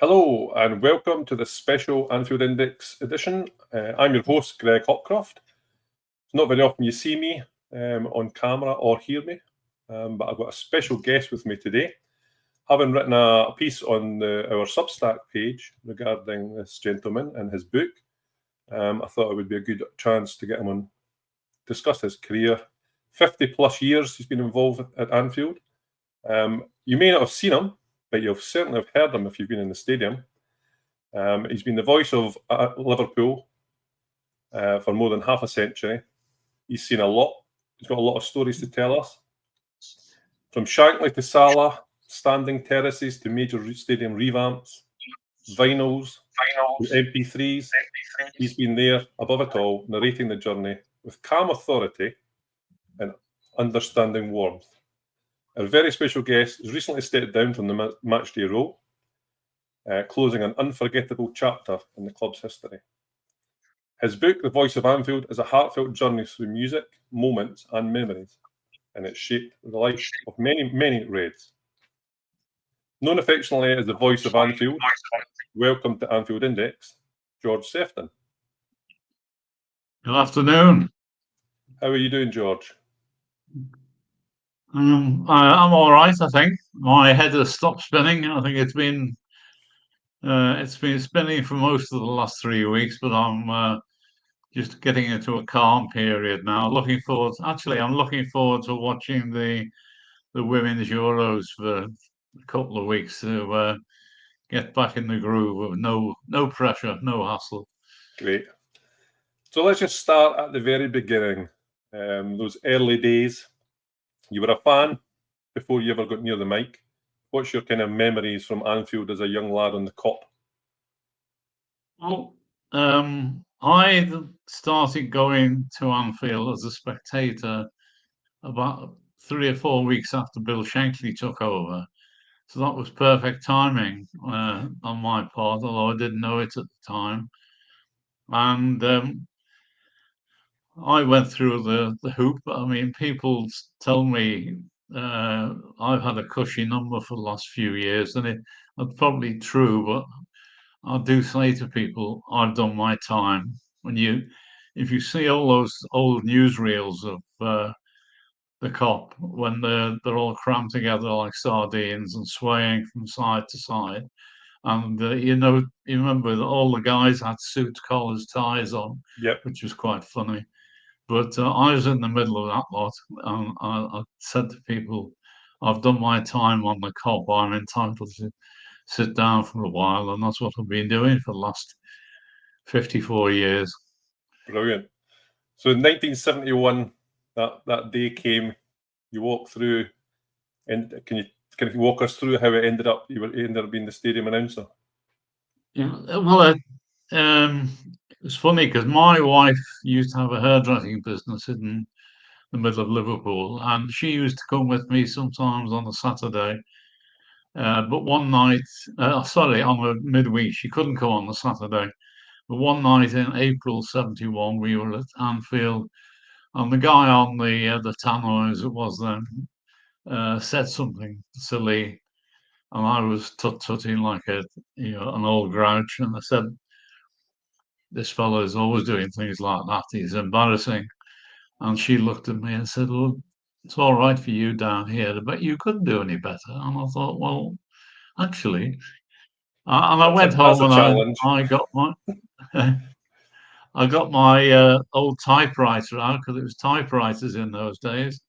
Hello and welcome to this special Anfield Index edition. I'm your host, Greig Hopcroft. It's not very often you see me on camera or hear me, but I've got a special guest with me today. Having written a piece on our Substack page regarding this gentleman and his book, I thought it would be a good chance to get him on, discuss his career. 50 plus years he's been involved at Anfield. You may not have seen him, but you'll certainly have heard him if you've been in the stadium. He's been the voice of Liverpool for more than half a century. He's seen a lot. He's got a lot of stories to tell us. From Shankly to Salah, standing terraces to major stadium revamps, vinyls, MP3s. He's been there above it all, narrating the journey with calm authority and understanding warmth. Our very special guest has recently stepped down from the matchday role, closing an unforgettable chapter in the club's history. His book, The Voice of Anfield, is a heartfelt journey through music, moments and memories, and it's shaped the life of many, many Reds. Known affectionately as the Voice of Anfield, welcome to Anfield Index, George Sephton. Good afternoon. How are you doing, George? I'm all right. I think my head has stopped spinning. I think it's been spinning for most of the last 3 weeks, but I'm just getting into a calm period now. I'm looking forward to watching the women's Euros for a couple of weeks to get back in the groove of no pressure, no hassle. Great. So let's just start at the very beginning. Those early days. You were a fan before you ever got near the mic. What's your kind of memories from Anfield as a young lad on the cop? Well, I started going to Anfield as a spectator about 3 or 4 weeks after Bill Shankly took over. So that was perfect timing on my part, although I didn't know it at the time. And I went through the hoop. I mean, people tell me I've had a cushy number for the last few years, and it's probably true, but I do say to people, I've done my time. If you see all those old newsreels of the cop, when they're all crammed together like sardines and swaying from side to side, and you remember that all the guys had suits, collars, ties on, Yep. which was quite funny. But I was in the middle of that lot, and I said to people, I've done my time on the cop. I'm entitled to sit down for a while, and that's what I've been doing for the last 54 years. Brilliant. So in 1971, that day came, you walked through, and can you walk us through how it ended up? You ended up being the stadium announcer. Yeah, well, it was funny because my wife used to have a hairdressing business in the middle of Liverpool, and she used to come with me sometimes on a Saturday. But one night, on a midweek, she couldn't come on the Saturday. But one night in April '71, we were at Anfield, and the guy on the tannoy, as it was then, said something silly, and I was tut-tutting like an old grouch, and I said, "This fellow is always doing things like that. He's embarrassing." And she looked at me and said, "Well, it's all right for you down here, but you couldn't do any better." And I thought, well, actually, and I went home and I got my I got my old typewriter out, because it was typewriters in those days,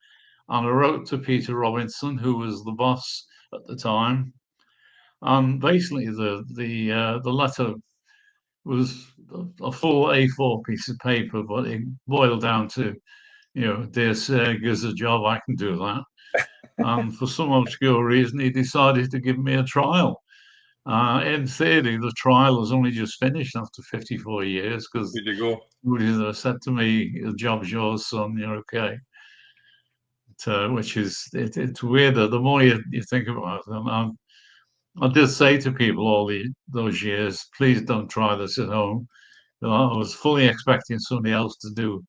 and I wrote to Peter Robinson, who was the boss at the time, and basically the letter was a full A4 piece of paper, but it boiled down to, "Dear sir, gives a job, I can do that." And for some obscure reason, he decided to give me a trial. In theory, the trial was only just finished after 54 years, because There you go. somebody said to me, "The job's yours, son, you're okay." Which is, it's weirder the more you think about it. And I did say to people all those years, please don't try this at home. I was fully expecting somebody else to do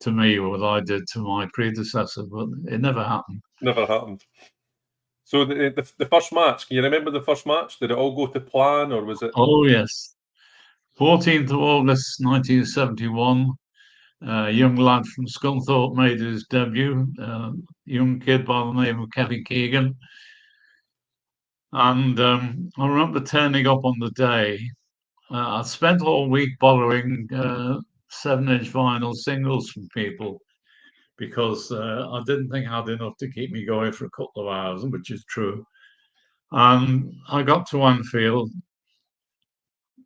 to me what I did to my predecessor, but it never happened. Never happened. So the first match, can you remember the first match? Did it all go to plan, or was it? Oh, yes. 14th of August, 1971. A young lad from Scunthorpe made his debut. Young kid by the name of Kevin Keegan. And I remember turning up on the day. I'd spent all week borrowing 7-inch vinyl singles from people because I didn't think I had enough to keep me going for a couple of hours, which is true. And I got to Anfield.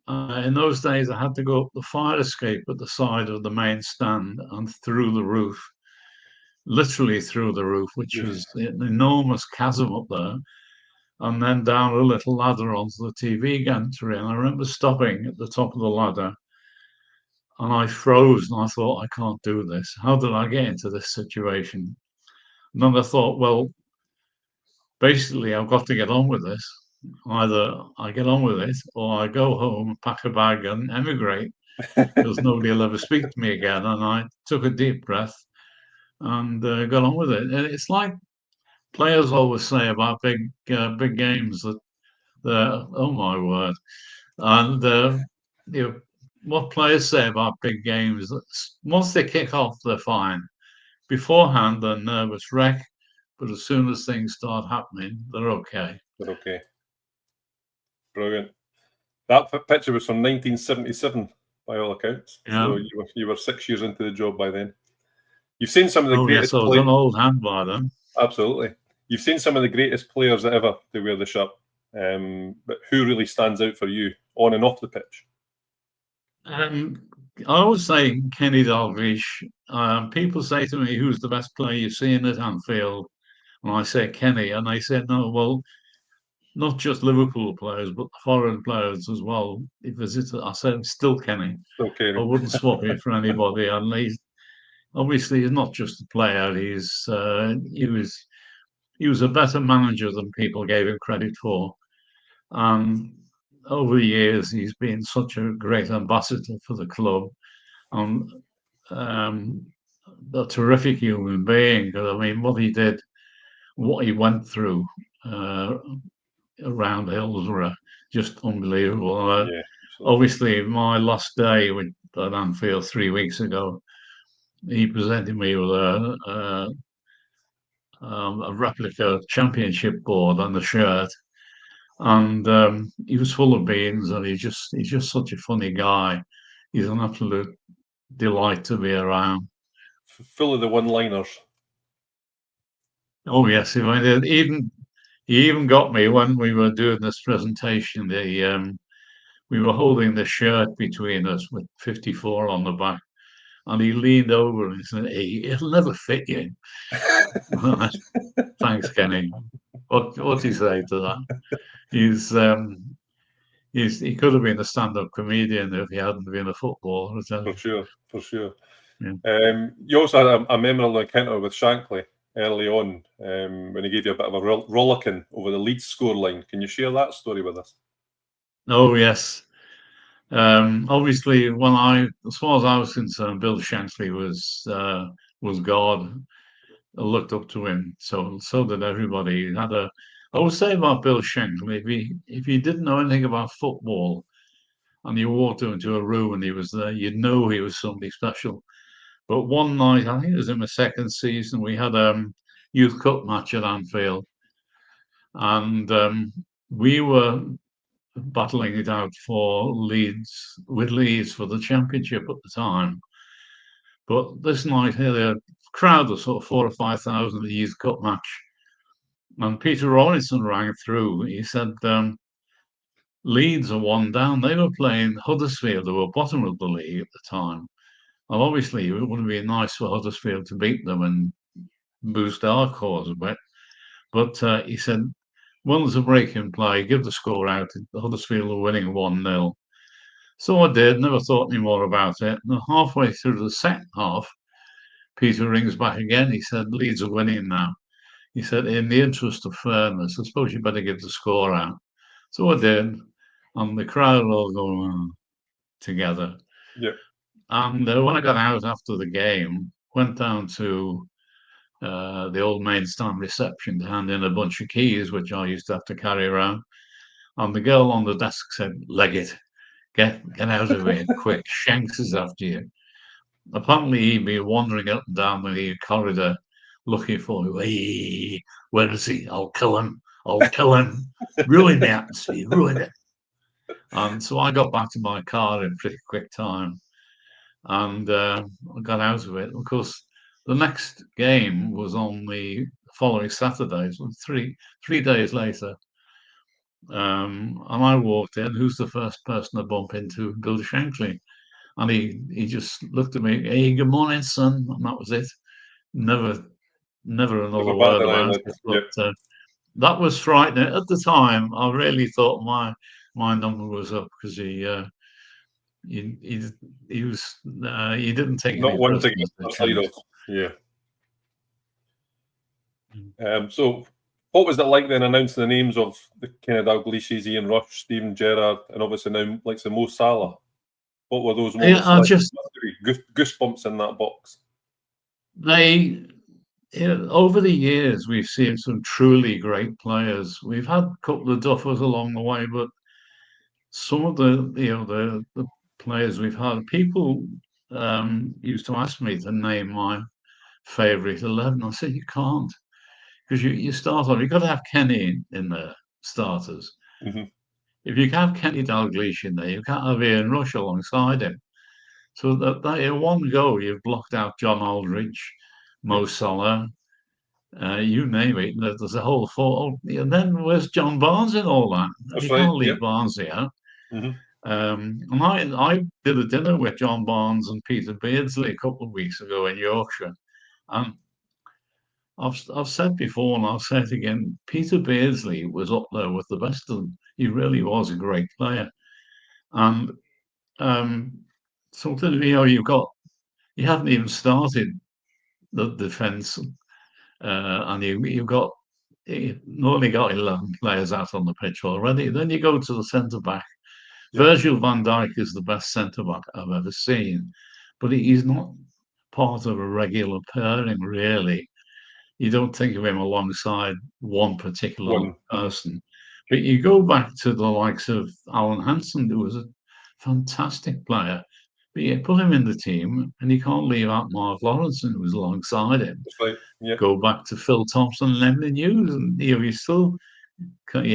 In those days, I had to go up the fire escape at the side of the main stand and through the roof, literally through the roof, which was an enormous chasm up there, and then down a little ladder onto the TV gantry. And I remember stopping at the top of the ladder, and I froze, and I thought, I can't do this. How did I get into this situation? And then I thought, well, basically, I've got to get on with this. Either I get on with it, or I go home, pack a bag, and emigrate, because nobody will ever speak to me again. And I took a deep breath and got on with it. And it's like players always say about big games that they're, oh my word. And you know, what players say about big games, that once they kick off, they're fine. Beforehand, they're nervous wreck, but as soon as things start happening, they're okay. They're okay. Brilliant. That picture was from 1977, by all accounts. Yeah. So you were 6 years into the job by then. You've seen some of the greatest. Yes, I was an old hand by then. Absolutely. You've seen some of the greatest players that ever to wear the shirt. But who really stands out for you on and off the pitch? I always say Kenny Dalglish. People say to me, "Who's the best player you've seen at Anfield?" And I say Kenny, and they said, "No, well, not just Liverpool players, but foreign players as well." I said, "Still Kenny. Okay. I wouldn't swap it for anybody." And he's not just a player. He was a better manager than people gave him credit for. And over the years, he's been such a great ambassador for the club, and a terrific human being. I mean, what he did, what he went through around Hillsborough, just unbelievable. Yeah, obviously, my last day at Anfield 3 weeks ago, he presented me with a replica championship board and the shirt. And he was full of beans, and he's just such a funny guy. He's an absolute delight to be around. Full of the one-liners. Oh yes, he even got me when we were doing this presentation. We were holding the shirt between us with 54 on the back, and he leaned over and said, "Hey, it'll never fit you." Thanks, Kenny. What do you say to that? He could have been a stand-up comedian if he hadn't been a footballer. For sure. Yeah. You also had a memorable encounter with Shankly early on when he gave you a bit of a rollicking over the Leeds scoreline. Can you share that story with us? Oh yes. Obviously, as far as I was concerned, Bill Shankly was God. I looked up to him, so did everybody. I would say about Bill Shankly, if you didn't know anything about football and you walked into a room and he was there, you'd know he was somebody special. But one night, I think it was in my second season, we had a youth cup match at Anfield, and we were battling it out for Leeds for the championship at the time. But this night here, the crowd was sort of 4,000 or 5,000 at the youth cup match, and Peter Rawlinson rang through. He said, Leeds are one down. They were playing Huddersfield, who were bottom of the league at the time. Well, obviously, it would have been nice for Huddersfield to beat them and boost our cause a bit. But he said, when there's a break in play, give the score out. Huddersfield are winning 1-0. So I did, never thought any more about it. And halfway through the second half, Peter rings back again. He said, Leeds are winning now. He said, in the interest of fairness, I suppose you better give the score out. So I did. And the crowd all going together. Yep. And when I got out after the game, went down to the old main stand reception to hand in a bunch of keys, which I used to have to carry around. And the girl on the desk said, "Leg it, get out of here quick. Shanks is after you." Apparently, he'd been wandering up and down the corridor looking for you. "Hey, where is he? I'll kill him. I'll kill him. Ruin the atmosphere. Ruin it." And so I got back to my car in pretty quick time, and I got out of it. Of course, the next game was on the following Saturday, so three days later. And I walked in. Who's the first person I bump into? Bill Shankly. And he just looked at me. "Hey, good morning, son." And that was it. Never another word about it. But that was frightening. At the time, I really thought my number was up, because he was he didn't take not any one to prisoners. get outside of. Yeah. So, what was it like then announcing the names of the kind of Dalglishes, Ian Rush, Steven Gerrard, and obviously now like the Mo Salah? What were those moments like? Just Goosebumps in that box. Over the years, we've seen some truly great players. We've had a couple of duffers along the way, but some of the players we've had, people used to ask me to name my favourite 11. I said, you can't, because you start off, you've got to have Kenny in there, starters. Mm-hmm. If you have Kenny Dalglish in there, you can't have Ian Rush alongside him. So that in one go, you've blocked out John Aldridge, Mo Salah, you name it. There's a whole four. And then where's John Barnes in all that? That's you right. can't leave Barnes here. Mm-hmm. And I did a dinner with John Barnes and Peter Beardsley a couple of weeks ago in Yorkshire. And I've said before, and I'll say it again, Peter Beardsley was up there with the best of them. He really was a great player. And something, you haven't even started the defence, and you've only got 11 players out on the pitch already. Then you go to the centre back. Yeah. Virgil van Dijk is the best centre back I've ever seen, but he's not part of a regular pairing, really. You don't think of him alongside one particular person. But you go back to the likes of Alan Hansen, who was a fantastic player, but you put him in the team and you can't leave out Mark Lawrence, who was alongside him. Right. Yeah. Go back to Phil Thompson and Emlyn Hughes, and you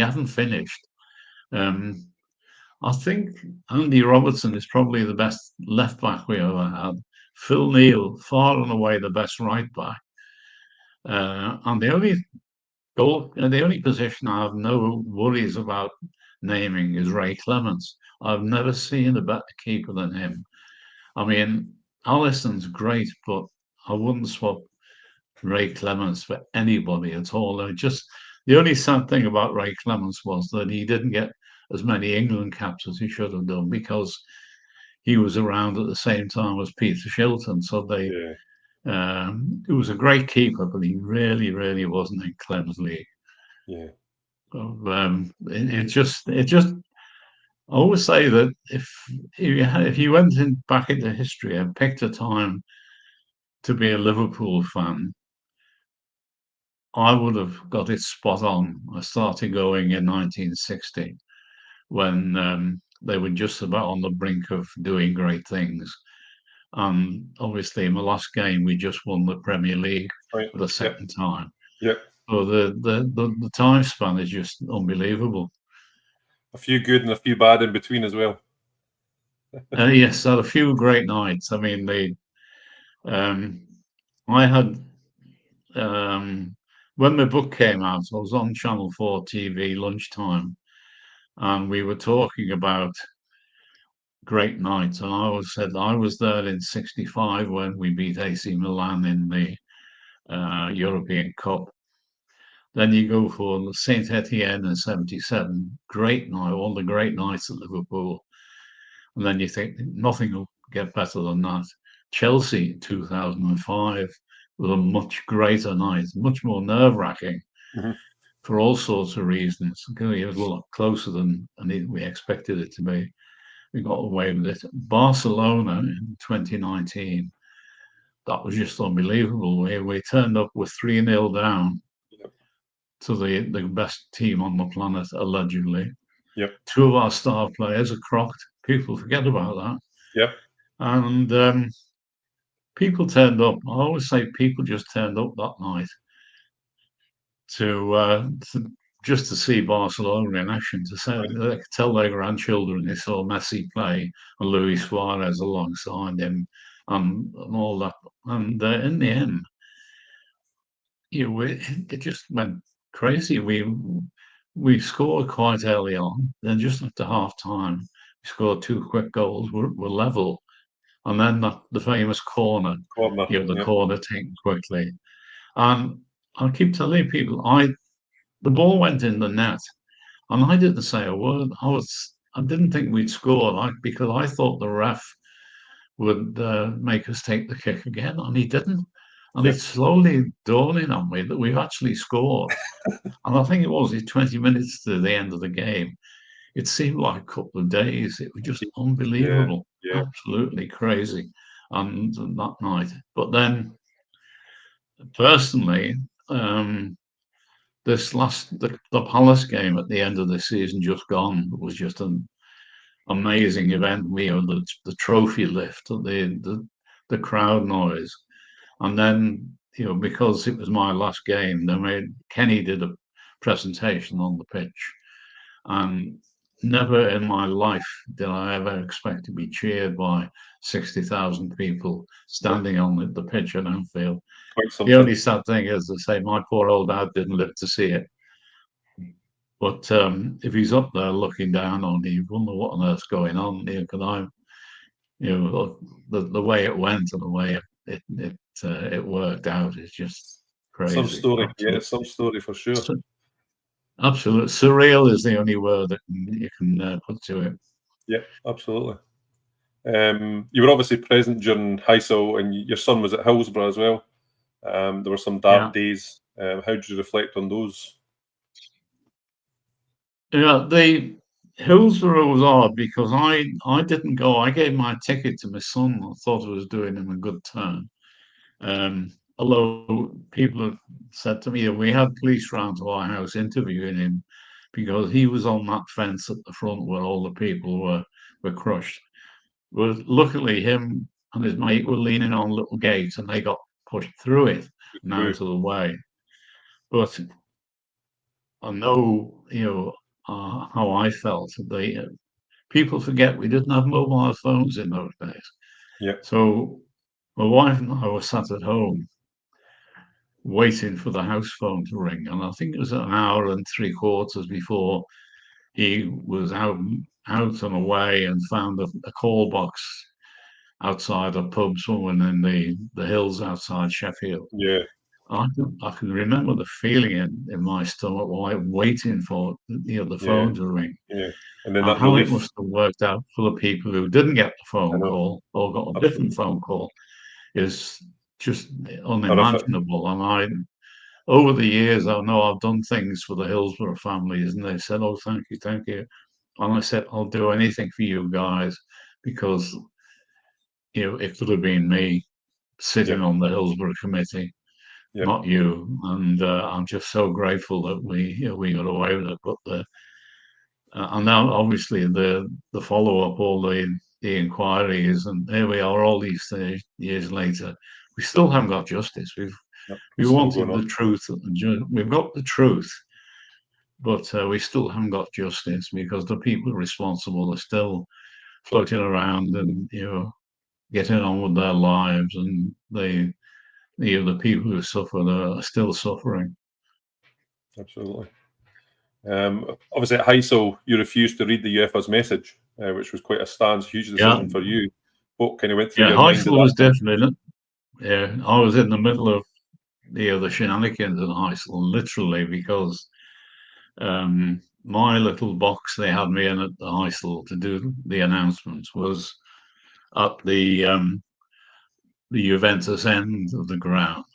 haven't finished. I think Andy Robertson is probably the best left back we ever had. Phil Neal, far and away the best right back. And the only position I have no worries about naming is Ray Clements. I've never seen a better keeper than him. I mean, Alisson's great, but I wouldn't swap Ray Clements for anybody at all. And the only sad thing about Ray Clements was that he didn't get as many England caps as he should have done, because he was around at the same time as Peter Shilton. So it was a great keeper, but he really, really wasn't in Clem's league. Yeah. So, I always say that if you went back into history and picked a time to be a Liverpool fan, I would have got it spot on. I started going in 1960 when they were just about on the brink of doing great things. And obviously, in the last game, we just won the Premier League for the second time. Yep. So the time span is just unbelievable. A few good and a few bad in between as well. Yes, had a few great nights. I mean, I had when my book came out, I was on Channel 4 TV lunchtime, and we were talking about great nights. And I always said I was there in '65 when we beat AC Milan in the European Cup. Then you go for Saint Etienne in '77, great night, one of the great nights at Liverpool. And then you think nothing will get better than that. Chelsea 2005 was a much greater night, much more nerve-wracking for all sorts of reasons. It was a lot closer than we expected it to be. We got away with it. Barcelona in 2019, that was just unbelievable. We turned up with 3-0 down to the best team on the planet, allegedly. Yep. 2 of our star players are crocked. People forget about that. Yep. And people turned up. I always say people just turned up that night to just to see Barcelona in action, to say they could tell their grandchildren they saw Messi play and Luis Suarez alongside him and all that. And in the end, it just went crazy. We scored quite early on. Then just after half time, we scored 2 quick goals. We're level. And then the famous corner, the corner taken quickly. And I keep telling people, the ball went in the net, and I didn't say a word. I didn't think we'd score, because I thought the ref would make us take the kick again, and he didn't. And it's slowly dawning on me that we've actually scored. And I think it was 20 minutes to the end of the game. It seemed like a couple of days. It was just unbelievable, absolutely crazy. And that night, but then personally, the Palace game at the end of the season just gone was just an amazing event. The trophy lift, the crowd noise, and then because it was my last game, Kenny did a presentation on the pitch, and never in my life did I ever expect to be cheered by 60,000 people standing on the pitch at Anfield. The only sad thing is, to say, my poor old dad didn't live to see it. But if he's up there looking down on you, you wonder what on earth's going on. The way it went and the way it worked out is just crazy. Some story, some story for sure. Absolutely, surreal is the only word that you can put to it. Yeah, absolutely. You were obviously present during Heysel, and your son was at Hillsborough as well. There were some dark days. How did you reflect on those? Yeah, the Hillsborough was odd because I didn't go. I gave my ticket to my son. I thought I was doing him a good turn. Although people had said to me, we had police round to our house interviewing him because he was on that fence at the front where all the people were crushed. But luckily, him and his mate were leaning on a little gate, and they got pushed through it and out of the way. But I know, how I felt. People forget we didn't have mobile phones in those days. Yeah. So my wife and I were sat at home waiting for the house phone to ring, and I think it was an hour and 3/4 before he was out and away and found a call box outside a pub somewhere in the hills outside Sheffield. Yeah. I can remember the feeling in my stomach while waiting for the phone to ring. Yeah. And then how it must have worked out for the people who didn't get the phone call or got a different phone call is just unimaginable. And over the years, I know I've done things for the Hillsborough families, and they said, "Oh, thank you." And I said, "I'll do anything for you guys," because it could have been me sitting on the Hillsborough committee, not you. And I'm just so grateful that we got away with it. But and now, obviously, the follow up, all the inquiries, and here we are, all these years later, we still haven't got justice. We wanted the truth. We've got the truth, but we still haven't got justice because the people responsible are still floating around and getting on with their lives, and the people who suffered are still suffering. Absolutely. Obviously, at Heysel, you refused to read the UEFA's message, which was quite a stance, huge decision for you. What kind of went through your mind? Heysel was different. Yeah, I was in the middle of the shenanigans at Heysel, literally, because my little box they had me in at the Heysel to do the announcements was at the Juventus end of the ground.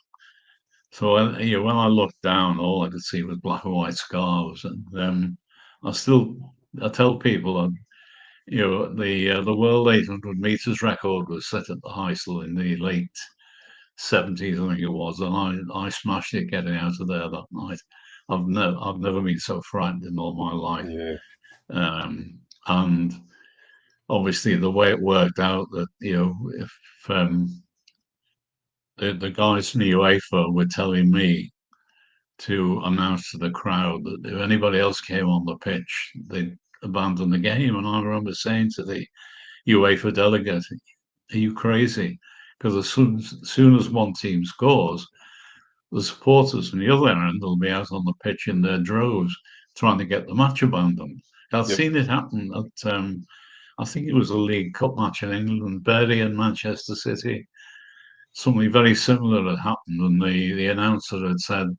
So when I looked down, all I could see was black and white scarves, and I tell people that the world 800 meters record was set at the Heysel in the late 70s, I think it was, and I smashed it getting out of there that night. I've never been so frightened in all my life. Yeah. And obviously the way it worked out, that if the guys from the UEFA were telling me to announce to the crowd that if anybody else came on the pitch, they'd abandon the game. And I remember saying to the UEFA delegate, "Are you crazy?" Because as soon as one team scores, the supporters from the other end will be out on the pitch in their droves trying to get the match abandoned. I've seen it happen at, I think it was a League Cup match in England, Bury and Manchester City. Something very similar had happened, and the announcer had said,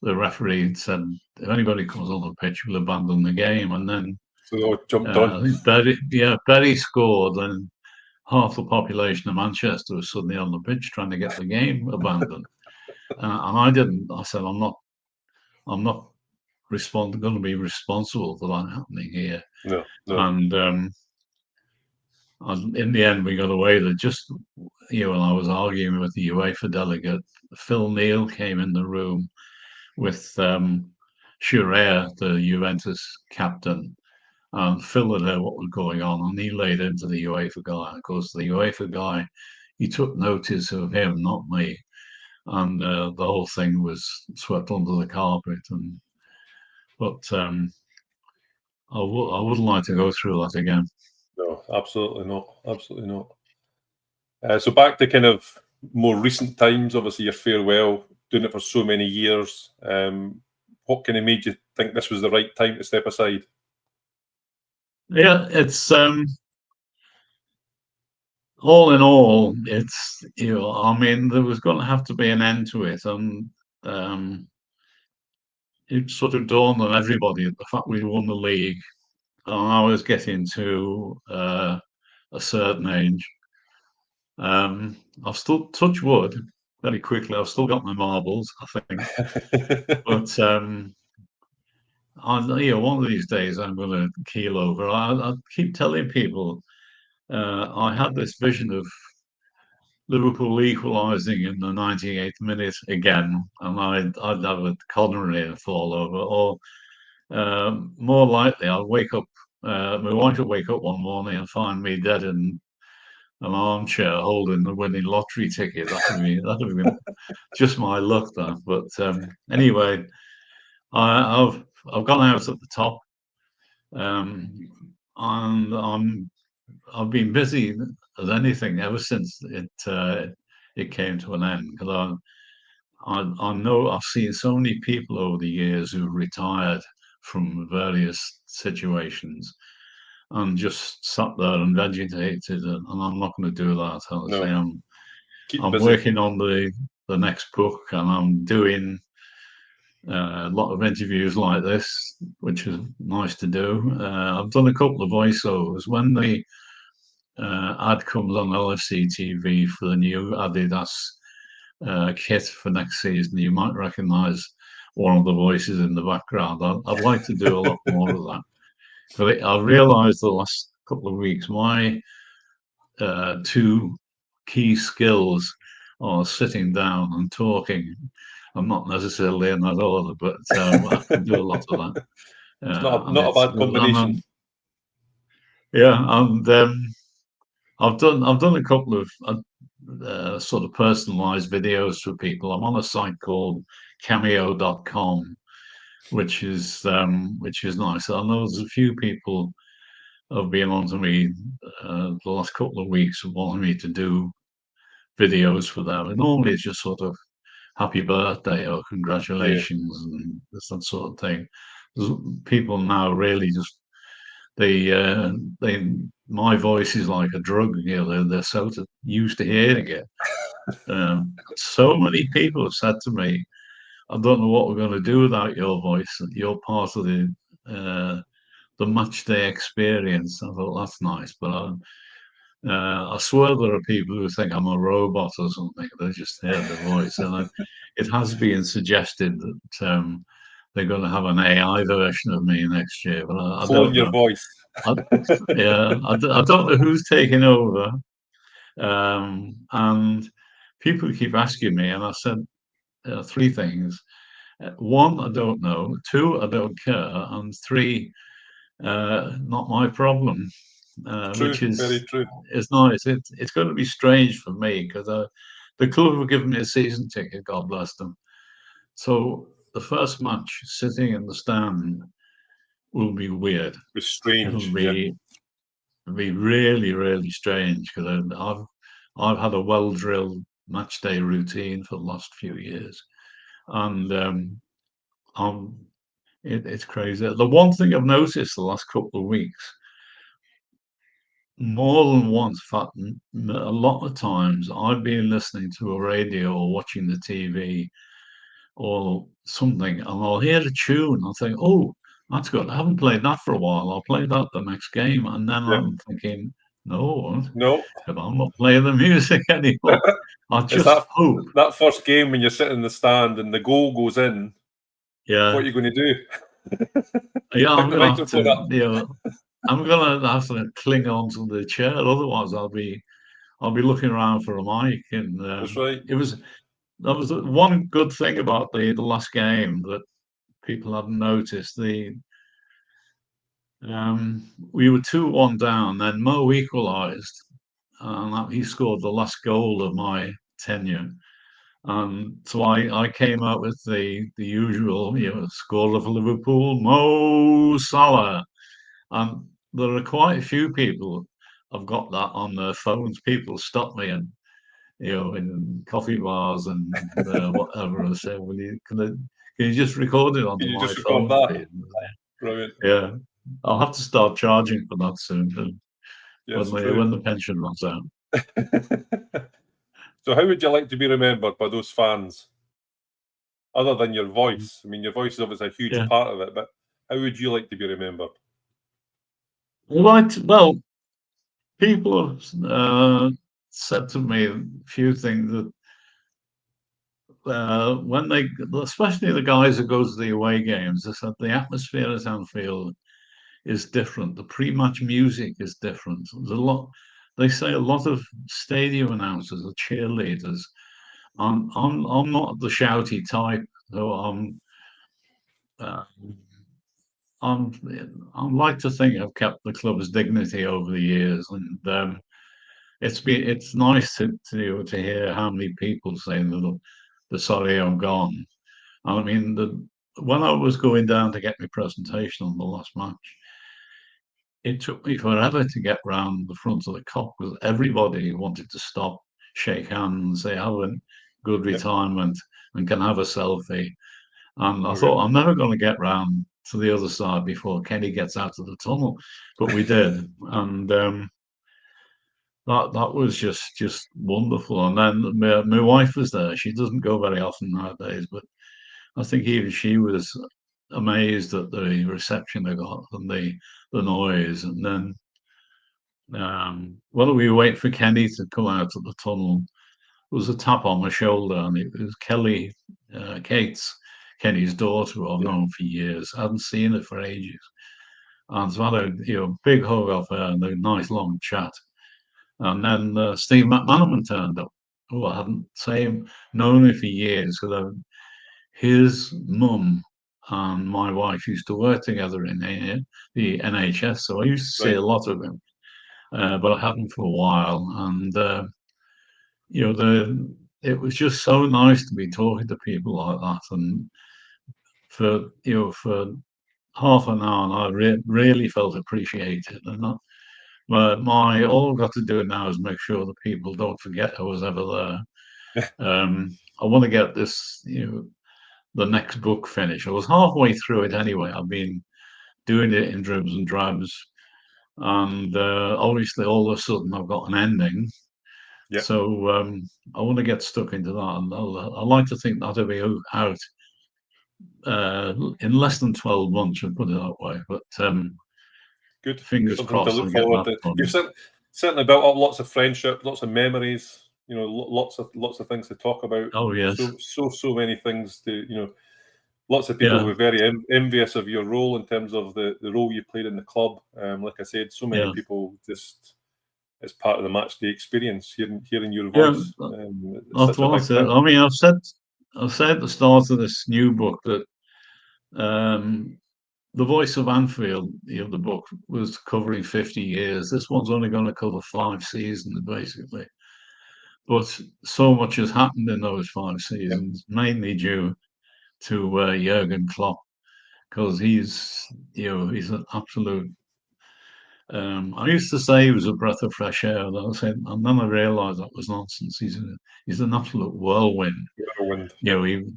the referee had said, if anybody comes on the pitch, we'll abandon the game. And then So they all jumped on. I think Bury scored, and half the population of Manchester was suddenly on the pitch trying to get the game abandoned. And I didn't. I said, I'm not going to be responsible for that happening here. No. And in the end, we got away with it. Just when I was arguing with the UEFA delegate, Phil Neal came in the room with Schurer, the Juventus captain, and Phil had heard what was going on, and he laid into the UEFA guy. Of course, the UEFA guy, he took notice of him, not me, and the whole thing was swept under the carpet. But I wouldn't like to go through that again. No, absolutely not. Absolutely not. So back to kind of more recent times, obviously your farewell, doing it for so many years. What kind of made you think this was the right time to step aside? Yeah, it's all in all, it's I mean, there was going to have to be an end to it, and it sort of dawned on everybody the fact we won the league, and I was getting to a certain age. I've still, touch wood, very quickly, I've still got my marbles, I think. But one of these days I'm going to keel over. I keep telling people I had this vision of Liverpool equalising in the 98th minute again, and I'd have a coronary fall over, or more likely I'll wake up. My wife would wake up one morning and find me dead in an armchair holding the winning lottery ticket. That'd have been just my luck, that. But anyway, I've gone out at the top, and I've been busy as anything ever since it came to an end, because I know I've seen so many people over the years who retired from various situations and just sat there and vegetated, and I'm not going to do that. I'm working on the next book, and I'm doing a lot of interviews like this, which is nice to do. I've done a couple of voiceovers. When the ad comes on LFC TV for the new Adidas kit for next season, you might recognise one of the voices in the background. I'd like to do a lot more of that. But I've realised the last couple of weeks my two key skills are sitting down and talking. I'm not necessarily in that order, but I can do a lot of that. It's not a bad combination. And I've done a couple of sort of personalized videos for people. I'm on a site called cameo.com, which is nice. I know there's a few people have been on to me the last couple of weeks wanting me to do videos for them. And normally it's just sort of happy birthday or congratulations and that sort of thing. There's people now really just my voice is like a drug. They're so used to hearing it. So many people have said to me, I don't know what we're going to do without your voice. You're part of the matchday experience. I thought, that's nice, but I swear there are people who think I'm a robot or something. They just hear the voice, and it has been suggested that they're going to have an AI version of me next year. But I don't know. Your voice. I don't know who's taking over, and people keep asking me, and I said 3 things. 1, I don't know. 2, I don't care. And 3, not my problem. True, Which very true. is nice. It's going to be strange for me because the club have given me a season ticket, God bless them. So the first match, sitting in the stand, will be weird. It's strange. It'll be really, really strange because I've had a well-drilled match day routine for the last few years, and it's crazy. The one thing I've noticed the last couple of weeks, more than once, in fact, a lot of times, I've been listening to a radio or watching the TV or something, and I'll hear a tune. I'll think, "Oh, that's good. I haven't played that for a while. I'll play that the next game." And then Yeah. I'm thinking, "No, No. I'm not playing the music anymore." I It's just hope. that first game when you're sitting in the stand and the goal goes in. Yeah. What are you going to do? Yeah, I'm Pick the gonna have microphone to, up. I'm gonna have to cling on to the chair. Otherwise, I'll be looking around for a mic. And That's right. that was the one good thing about the last game that people hadn't noticed. We were 2-1 down, then Mo equalised, and he scored the last goal of my tenure. So I came out with the usual, scorer for Liverpool, Mo Salah. And there are quite a few people have got that on their phones. People stop me and in coffee bars and whatever, and say, "Will can you just record it onto Can you my just record phone, that? please?" Brilliant. Yeah, I'll have to start charging for that soon Yes, when true. the pension runs out. So, how would you like to be remembered by those fans? Other than your voice, I mean, your voice is obviously a huge Yeah, part of it, but how would you like to be remembered? well, people have said to me a few things that when they, especially the guys who go to the away games, they said the atmosphere at Anfield is different. The pre-match music is different. There's a lot. They say a lot of stadium announcers are cheerleaders. I'm not the shouty type, so uh, I'm like to think I've kept the club's dignity over the years, and it's nice to hear how many people saying that the sorry I'm gone. I mean, when I was going down to get my presentation on the last match, it took me forever to get round the front of the Kop because everybody wanted to stop, shake hands, say have a good Yep. retirement, and can have a selfie. And I Okay. thought I'm never going to get round to the other side before Kenny gets out of the tunnel, but we did, and that was just wonderful. And then my wife was there. She doesn't go very often nowadays, but I think even she was amazed at the reception they got and the noise. And then while we wait for Kenny to come out of the tunnel, there was a tap on my shoulder, and it was Kelly Cates, Kenny's daughter, who I've known for years. I hadn't seen her for ages, and so I had a big hug off her and a nice long chat. And then Steve McManaman turned up, who I hadn't known him for years because his mum and my wife used to work together in the NHS, so I used to see Right. a lot of him, but I hadn't for a while. And it was just so nice to be talking to people like that, and for half an hour, and I really felt appreciated. And all I've got to do now is make sure that people don't forget I was ever there. I want to get this, the next book finished. I was halfway through it anyway. I've been doing it in dribs and drabs, and obviously, all of a sudden, I've got an ending. Yeah. So I want to get stuck into that, and I like to think that'll be out in less than 12 months. I'll put it that way. But Good. fingers Something to crossed, look I'll get forward that to. done. You've certainly built up lots of friendship, lots of memories. Lots of things to talk about. Oh yes, So many things to Lots of people yeah, were very envious of your role in terms of the role you played in the club. Like I said, so many yeah, people just it's part of the match day experience. Hearing your voice, that's what I said. I mean, I've said at the start of this new book that the Voice of Anfield, the book, was covering 50 years. This one's only going to cover 5 seasons, basically. But so much has happened in those 5 seasons, mainly due to Jurgen Klopp, because he's an absolute. I used to say he was a breath of fresh air, and then I realised that was nonsense. He's an absolute whirlwind.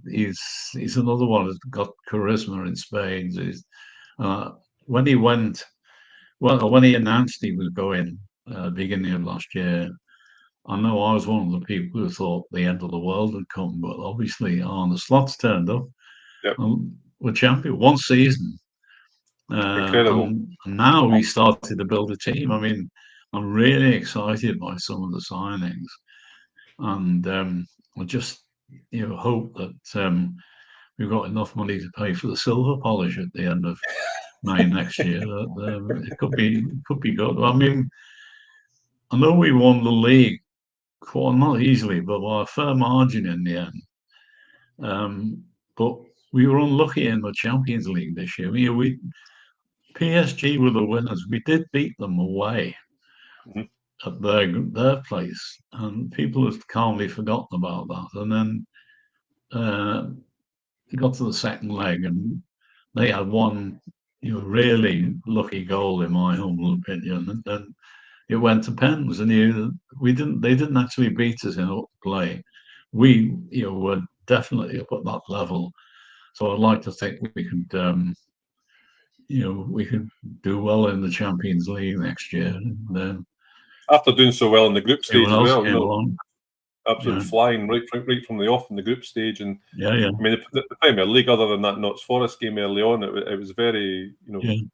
He's another one that's got charisma in spades. When he announced he was going beginning of last year, I know I was one of the people who thought the end of the world had come, but obviously Arne Slot's turned up. We're champion 1 season. Incredible. And now we started to build a team. I mean, I'm really excited by some of the signings, and I just hope that we've got enough money to pay for the silver polish at the end of May next year. It could be good. I mean, I know we won the league quite not easily, but by a fair margin in the end. But we were unlucky in the Champions League this year. PSG were the winners. We did beat them away at their place, and people have calmly forgotten about that. And then it got to the second leg, and they had one really lucky goal, in my humble opinion, and then it went to pens, and they didn't actually beat us in up play. We were definitely up at that level, so I'd like to think we could we could do well in the Champions League next year. And, after doing so well in the group stage as well, absolutely flying right from the off in the group stage, and I mean the Premier League, other than that Notts Forest game early on, it was very it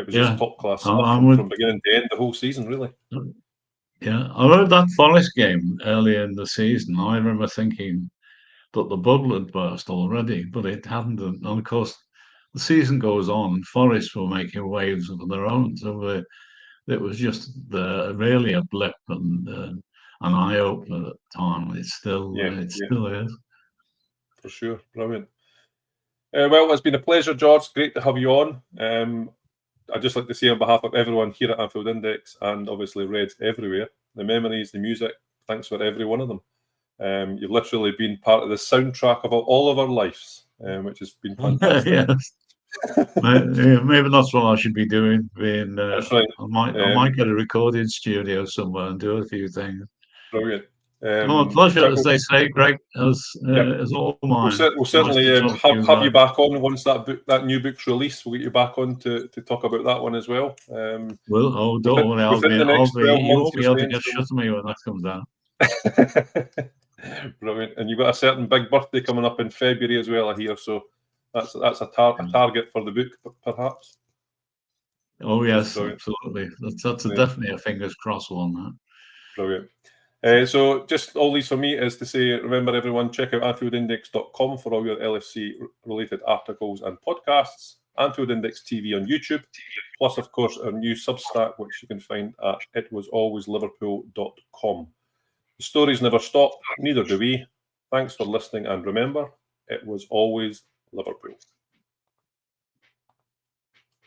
was just top class stuff from beginning to end, the whole season, really. Yeah, I heard that Forest game early in the season. I remember thinking that the bubble had burst already, but it hadn't. And of course, the season goes on. Forest were making waves of their own, so it was just really a blip and an eye opener at the time. It still is. For sure, brilliant. Well, it's been a pleasure, George. Great to have you on. I'd just like to say on behalf of everyone here at Anfield Index, and obviously Reds everywhere, the memories, the music, thanks for every one of them. You've literally been part of the soundtrack of all of our lives, which has been fantastic. Yes. Maybe that's what I should be doing. That's right. I might get a recording studio somewhere and do a few things. Brilliant. Pleasure, as they say, Greg, as all mine. We'll certainly have you back on once that new book's released. We'll get you back on to talk about that one as well. Don't worry, you'll be able to get shut of me when that comes out. Brilliant. And you've got a certain big birthday coming up in February as well, I hear. So that's a target for the book, perhaps. Oh yes, absolutely. That's definitely a fingers crossed one. That. Brilliant. So just all these for me is to say, remember everyone, check out AnfieldIndex.com for all your LFC related articles and podcasts. Anfield Index TV on YouTube, plus of course our new Substack, which you can find at itwasalwaysliverpool.com. The stories never stop, neither do we. Thanks for listening, and remember, it was always Liverpool.